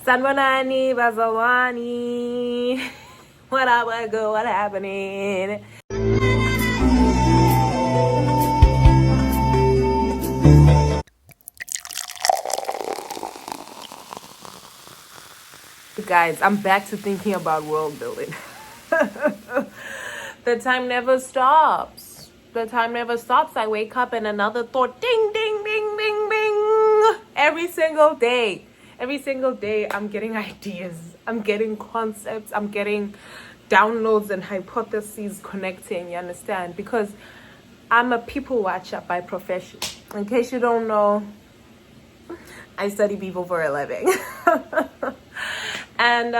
Sanwanani, Bazawani. What up, what go, what happening? Guys, I'm back to thinking about world building. The time never stops. The time never stops. I wake up and another thought, ding, ding, ding, ding, ding. Every single day. Every single day, I'm getting ideas. I'm getting concepts. I'm getting downloads and hypotheses connecting, you understand? Because I'm a people watcher by profession. In case you don't know, I study people for a living. And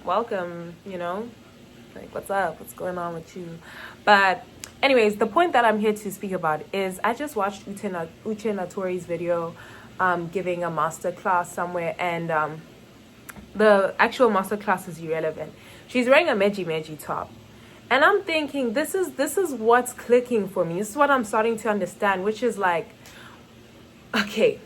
welcome, you know, like what's up, what's going on with you? But anyways, the point that I'm here to speak about is I just watched uche Natori's video giving a master class somewhere, and the actual master class is irrelevant. She's wearing a meji top, and I'm thinking this is what's clicking for me. This is what I'm starting to understand, which is like, okay,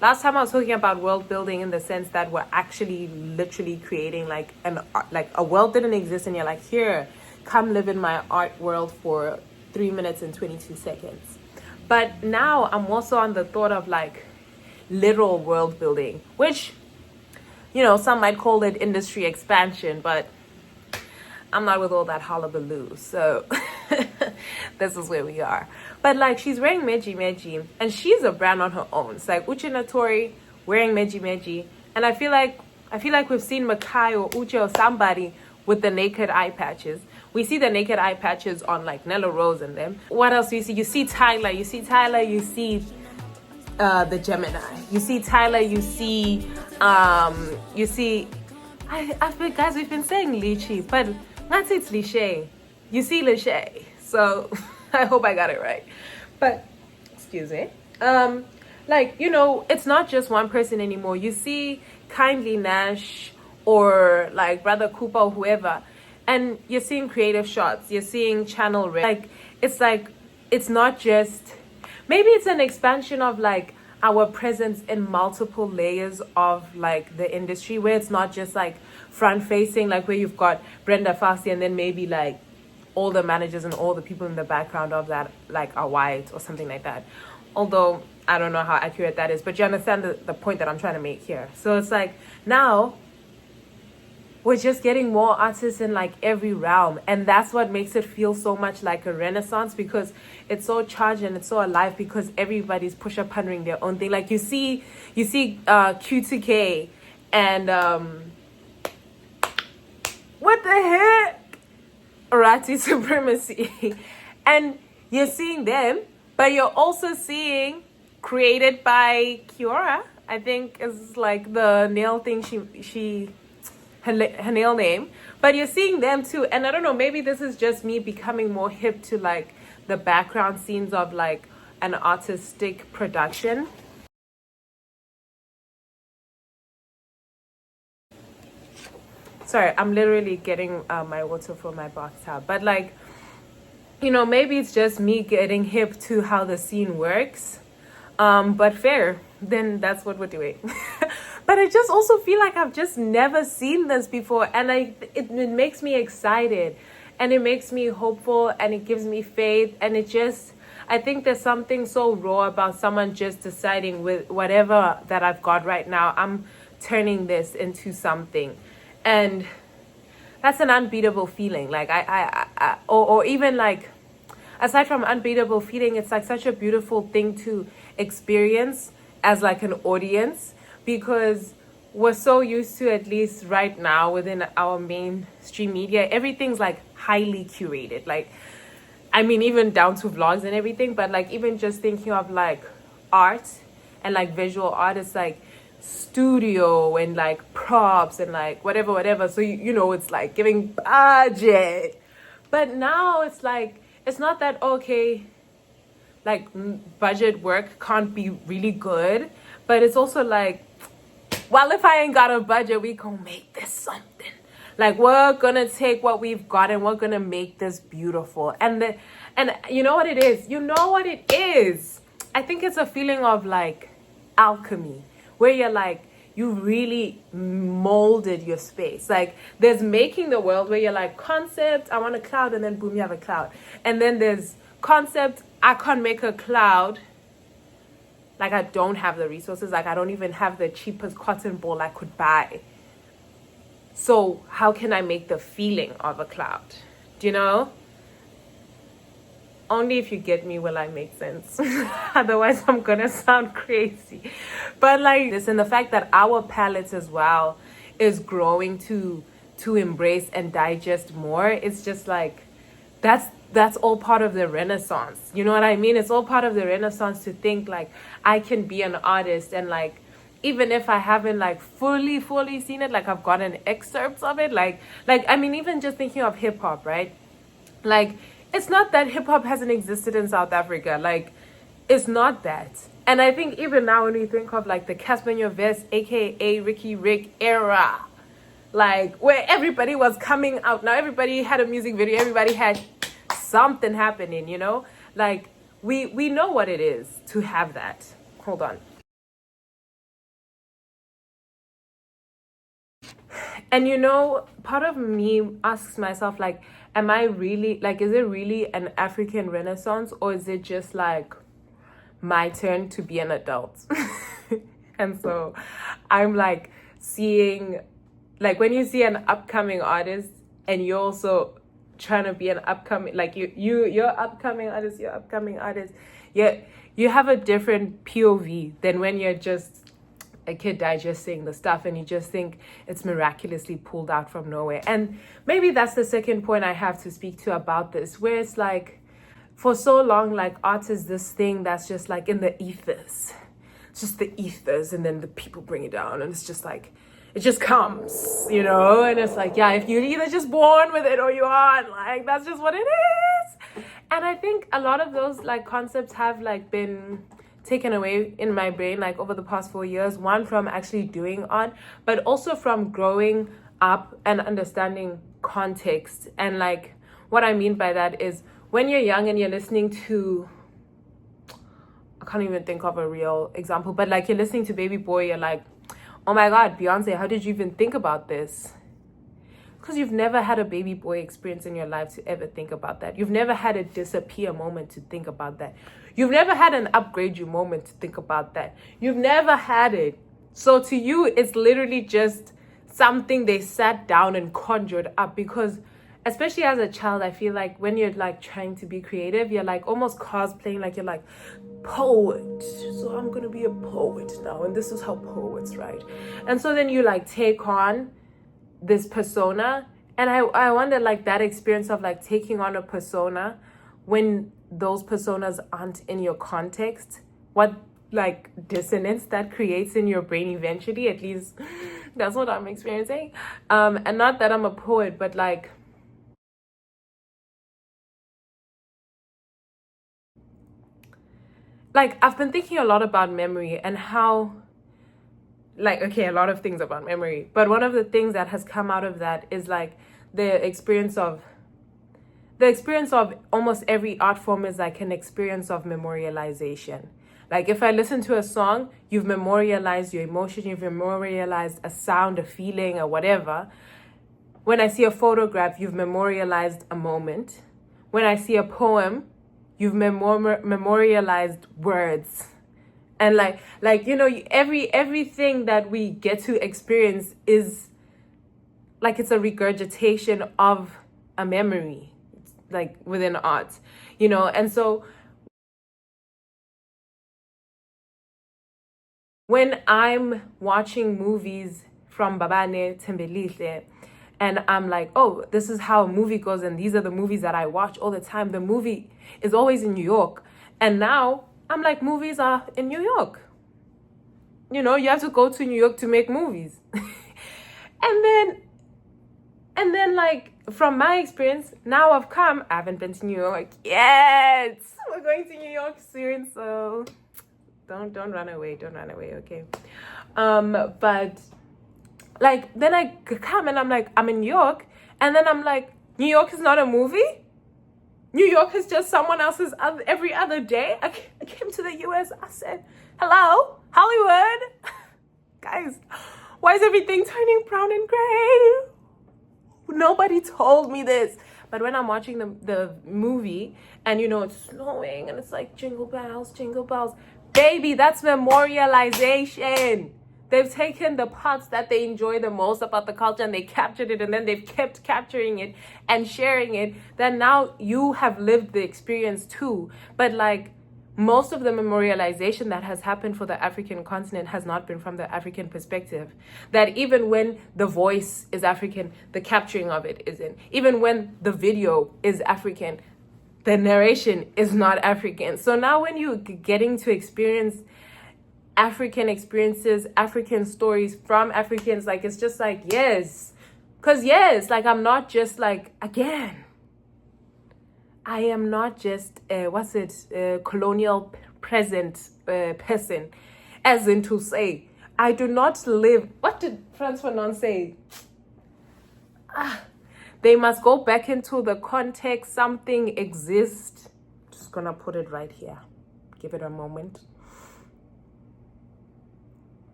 last time I was talking about world building in the sense that we're actually literally creating like a world didn't exist and you're like, here, come live in my art world for 3 minutes and 22 seconds. But now I'm also on the thought of like literal world building, which, you know, some might call it industry expansion, but I'm not with all that hullabaloo. So this is where we are. But like, she's wearing meji, and she's a brand on her own. It's like uche Natori wearing meji, and I feel like we've seen Makai or Uche or somebody with the naked eye patches. We see the naked eye patches on like Nella Rose and them. What else do you see? You see Tyler. You see the Gemini. You see Tyler. You see guys, we've been saying Lychee, but that's it's Lishay. You see Lishay. So I hope I got it right. But excuse me. Like, you know, it's not just one person anymore. You see Kindly Nash or like Brother Cooper or whoever, and you're seeing creative shots. You're seeing channel like it's not just, maybe it's an expansion of like our presence in multiple layers of like the industry, where it's not just like front facing, like where you've got Brenda Fassie and then maybe like all the managers and all the people in the background of that like are white or something like that. Although I don't know how accurate that is, but you understand the point that I'm trying to make here. So it's like now we're just getting more artists in like every realm, and that's what makes it feel so much like a renaissance, because it's so charged and it's so alive, because everybody's push-up-pondering their own thing. Like you see Q2K and what the heck, Rati Supremacy, and you're seeing them, but you're also seeing created by Kiora, I think is like the nail thing her nail name, but you're seeing them too. And I don't know, maybe this is just me becoming more hip to like the background scenes of like an artistic production. Sorry, I'm literally getting my water from my bathtub, but like, you know, maybe it's just me getting hip to how the scene works, but fair, then that's what we're doing. But I just also feel like I've just never seen this before, and it makes me excited, and it makes me hopeful, and it gives me faith, and I think there's something so raw about someone just deciding, with whatever that I've got right now, I'm turning this into something. And that's an unbeatable feeling. Like or even like, aside from unbeatable feeling, it's like such a beautiful thing to experience as like an audience, because we're so used to, at least right now within our mainstream media, everything's like highly curated. Like, I mean, even down to vlogs and everything, but like even just thinking of like art and like visual art, it's like studio and like props and like whatever. So you know, it's like giving budget. But now it's like, it's not that, okay, like budget work can't be really good, but it's also like, well, if I ain't got a budget, we gonna make this something. Like, we're gonna take what we've got and we're gonna make this beautiful. And you know what it is? I think it's a feeling of like alchemy, where you're like, you really molded your space. Like there's making the world where you're like, concept, I want a cloud, and then boom, you have a cloud. And then there's concept, I can't make a cloud. Like I don't have the resources. Like I don't even have the cheapest cotton ball I could buy. So how can I make the feeling of a cloud? Do you know? Only if you get me will I make sense. Otherwise, I'm gonna sound crazy. But like this, and the fact that our palate as well is growing to embrace and digest more, it's just like that's all part of the Renaissance. You know what I mean? It's all part of the Renaissance to think like I can be an artist, and like even if I haven't like fully seen it, like I've gotten excerpts of it, like I mean, even just thinking of hip hop, right? Like it's not that hip hop hasn't existed in South Africa, like it's not that. And I think even now when we think of like the Casper in Your Vest, aka Ricky Rick era, like where everybody was coming out, now everybody had a music video, everybody had something happening, you know, like we know what it is to have that. Hold on. And you know, part of me asks myself, like, am I really, like, is it really an African Renaissance, or is it just like my turn to be an adult? And so I'm like seeing, like, when you see an upcoming artist and you're also trying to be an upcoming, like you're upcoming artist, yeah, you have a different POV than when you're just a kid digesting the stuff and you just think it's miraculously pulled out from nowhere. And maybe that's the second point I have to speak to about this, where it's like for so long, like art is this thing that's just like in the ethers. It's just the ethers, and then the people bring it down, and it's just like it just comes, you know. And it's like, yeah, if you're either just born with it or you aren't, like that's just what it is. And I think a lot of those like concepts have like been taken away in my brain like over the past 4 years, one from actually doing art, but also from growing up and understanding context. And like what I mean by that is when you're young and you're listening to, I can't even think of a real example, but like you're listening to Baby Boy, you're like, oh my god, Beyonce, how did you even think about this? Because you've never had a Baby Boy experience in your life to ever think about that. You've never had a disappear moment to think about that. You've never had an upgrade you moment to think about that. You've never had it. So to you, it's literally just something they sat down and conjured up. Because especially as a child, I feel like when you're like trying to be creative, you're like almost cosplaying, like you're like poet. So I'm going to be a poet now. And this is how poets write. And so then you like take on this persona. And I wonder like that experience of like taking on a persona when those personas aren't in your context, what like dissonance that creates in your brain eventually. At least that's what I'm experiencing. And not that I'm a poet, but like I've been thinking a lot about memory and how, like, okay, a lot of things about memory, but one of the things that has come out of that is like the experience of almost every art form is like an experience of memorialization. Like if I listen to a song, you've memorialized your emotion, you've memorialized a sound, a feeling, or whatever. When I see a photograph, you've memorialized a moment. When I see a poem, you've memorialized words. And like you know, everything that we get to experience is like it's a regurgitation of a memory, like within art, you know. And so when I'm watching movies from Babane Tembelile and I'm like, oh, this is how a movie goes, and these are the movies that I watch all the time, the movie is always in New York. And now I'm like, movies are in New York. You know, you have to go to New York to make movies. And then like from my experience, now I haven't been to New York yet. We're going to New York soon, so don't run away, okay? But like then I come and I'm like, I'm in New York, and then I'm like, New York is not a movie? New York is just someone else's every other day? I came to the US, I said, hello, Hollywood. Guys, why is everything turning brown and gray? Nobody told me this. But when I'm watching the movie and it's snowing and it's like jingle bells, baby, that's memorialization. They've taken the parts that they enjoy the most about the culture and they captured it, and then they've kept capturing it and sharing it. Then now you have lived the experience too. But like, most of the memorialization that has happened for the African continent has not been from the African perspective. That even when the voice is African, the capturing of it isn't. Even when the video is African, the narration is not African. So now when you're getting to experience African experiences, African stories from Africans, like, it's just like, yes. Because yes, like, I'm not just like, again, I am not just colonial present person, as in to say, I do not live. What did Frantz Fanon say? They must go back into the context. Something exists. Just gonna put it right here. Give it a moment.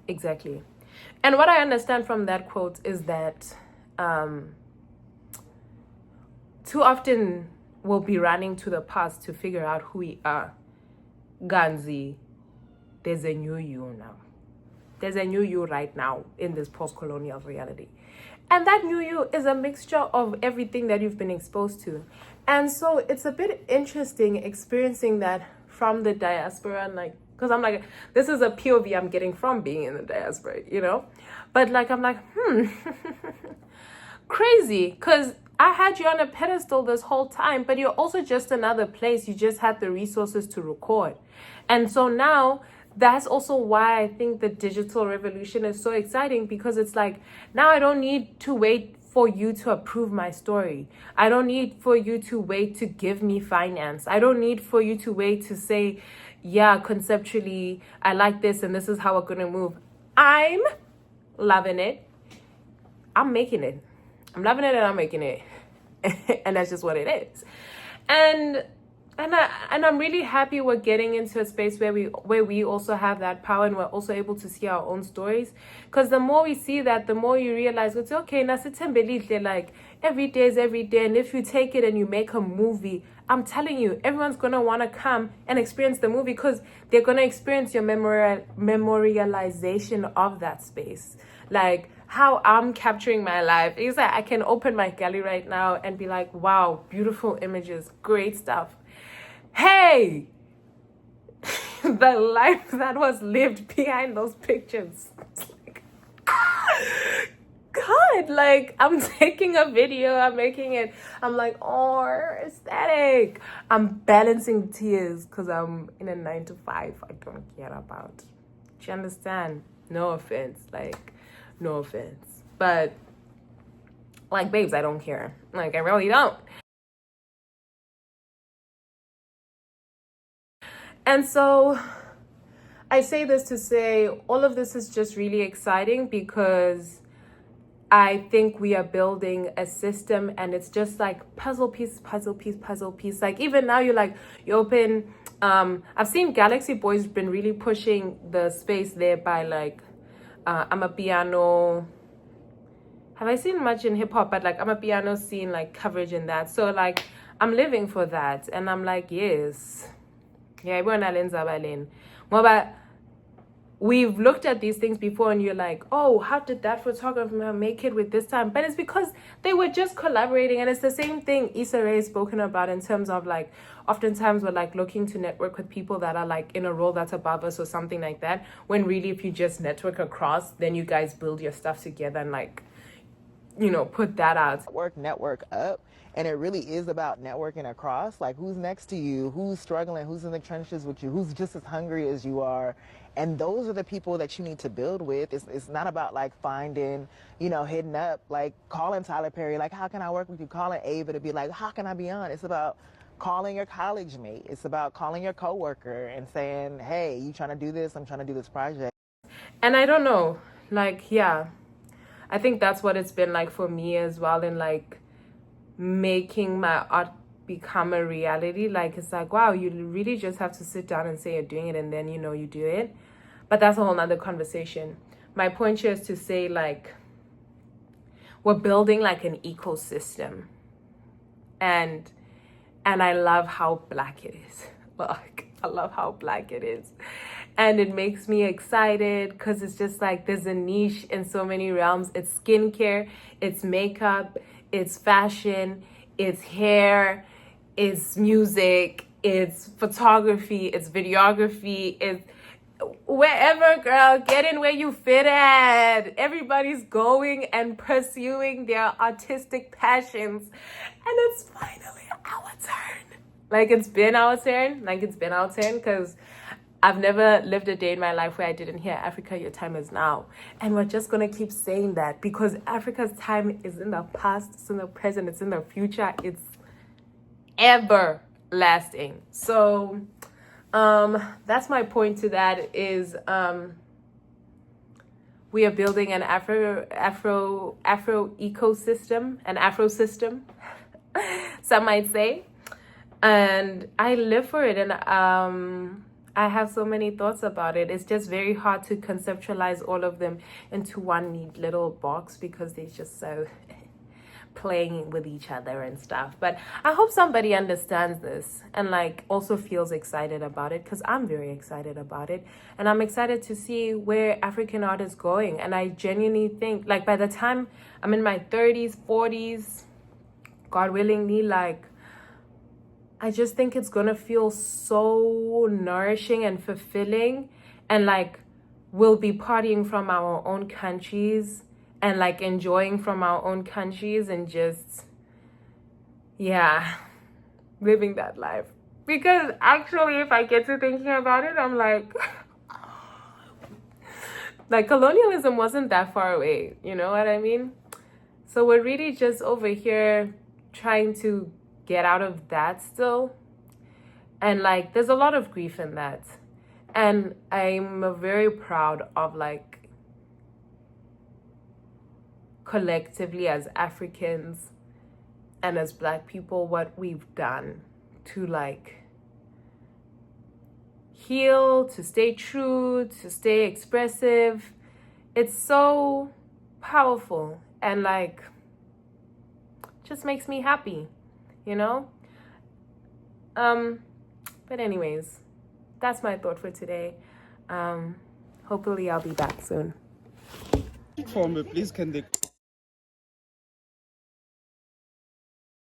Exactly. And what I understand from that quote is that too often we'll be running to the past to figure out who we are. Ganzi, there's a new you now. There's a new you right now in this post-colonial reality. And that new you is a mixture of everything that you've been exposed to. And so it's a bit interesting experiencing that from the diaspora, and like, because I'm like, this is a POV I'm getting from being in the diaspora, But like, I'm like, crazy, because I had you on a pedestal this whole time, but you're also just another place. You just had the resources to record. And so now that's also why I think the digital revolution is so exciting, because it's like, now I don't need to wait for you to approve my story. I don't need for you to wait to give me finance. I don't need for you to wait to say, yeah, conceptually, I like this and this is how we're going to move. I'm loving it. I'm making it. I'm loving it and I'm making it. And that's just what it is. And I'm really happy we're getting into a space where we also have that power, and we're also able to see our own stories. Because the more we see that, the more you realize it's okay. Like, every day is every day. And if you take it and you make a movie, I'm telling you, everyone's going to want to come and experience the movie, because they're going to experience your memorialization of that space. Like, how I'm capturing my life is that I can open my gallery right now and be like, wow, beautiful images, great stuff. Hey, the life that was lived behind those pictures. It's like, God, like, I'm taking a video, I'm making it, I'm like, oh, aesthetic. I'm balancing tears because I'm in a 9-to-5 I don't care about. Do you understand? No offense, no offense. But, like, babes, I don't care. Like, I really don't. And so I say this to say all of this is just really exciting, because I think we are building a system, and it's just like puzzle piece. Like, even now you open, I've seen Galaxy Boys been really pushing the space there by like Amapiano. Have I seen much in hip hop? But like Amapiano seen like coverage in that. So like, I'm living for that, and I'm like, yes. Yeah, we've looked at these things before, and you're like, oh, how did that photographer make it with this time? But it's because they were just collaborating. And it's the same thing Issa Rae has spoken about, in terms of like, oftentimes we're like looking to network with people that are like in a role that's above us or something like that, when really if you just network across, then you guys build your stuff together and like, put that out. Network up. And it really is about networking across, like who's next to you, who's struggling, who's in the trenches with you, who's just as hungry as you are. And those are the people that you need to build with. It's not about like finding, hitting up, like calling Tyler Perry, like, how can I work with you? Calling Ava to be like, how can I be on? It's about calling your college mate. It's about calling your coworker and saying, hey, you trying to do this? I'm trying to do this project. And I don't know, like, yeah, I think that's what it's been like for me as well, in like making my art become a reality. Like, it's like, wow, you really just have to sit down and say you're doing it, and then you do it. But that's a whole nother conversation. my point here is to say, like, we're building like an ecosystem, and I love how black it is. Like, I love how black it is, and it makes me excited because it's just like there's a niche in so many realms. It's skincare, it's makeup, it's fashion, it's hair, it's music, it's photography, it's videography, it's wherever, girl, get in where you fit at. Everybody's going and pursuing their artistic passions, and it's finally our turn. Like, it's been our turn. Because I've never lived a day in my life where I didn't hear, Africa, your time is now. And we're just gonna keep saying that, because Africa's time is in the past, it's in the present, it's in the future, it's everlasting. So that's my point to that, is we are building an Afro ecosystem, an Afro system, some might say, and I live for it, and I have so many thoughts about it. It's just very hard to conceptualize all of them into one neat little box, because they're just so playing with each other and stuff. But I hope somebody understands this and like also feels excited about it, because I'm very excited about it, and I'm excited to see where African art is going. And I genuinely think, like, by the time I'm in my 30s, 40s, God willingly, like, I just think it's gonna feel so nourishing and fulfilling, and like we'll be partying from our own countries and like enjoying from our own countries, and just, yeah, living that life. Because actually, if I get to thinking about it, I'm like, like, colonialism wasn't that far away, you know what I mean? So we're really just over here trying to get out of that still. And like, there's a lot of grief in that. And I'm very proud of, like, collectively as Africans and as Black people, what we've done to like heal, to stay true, to stay expressive. It's so powerful, and like just makes me happy, you know? But anyways, that's my thought for today. Hopefully I'll be back soon. For me, please, can they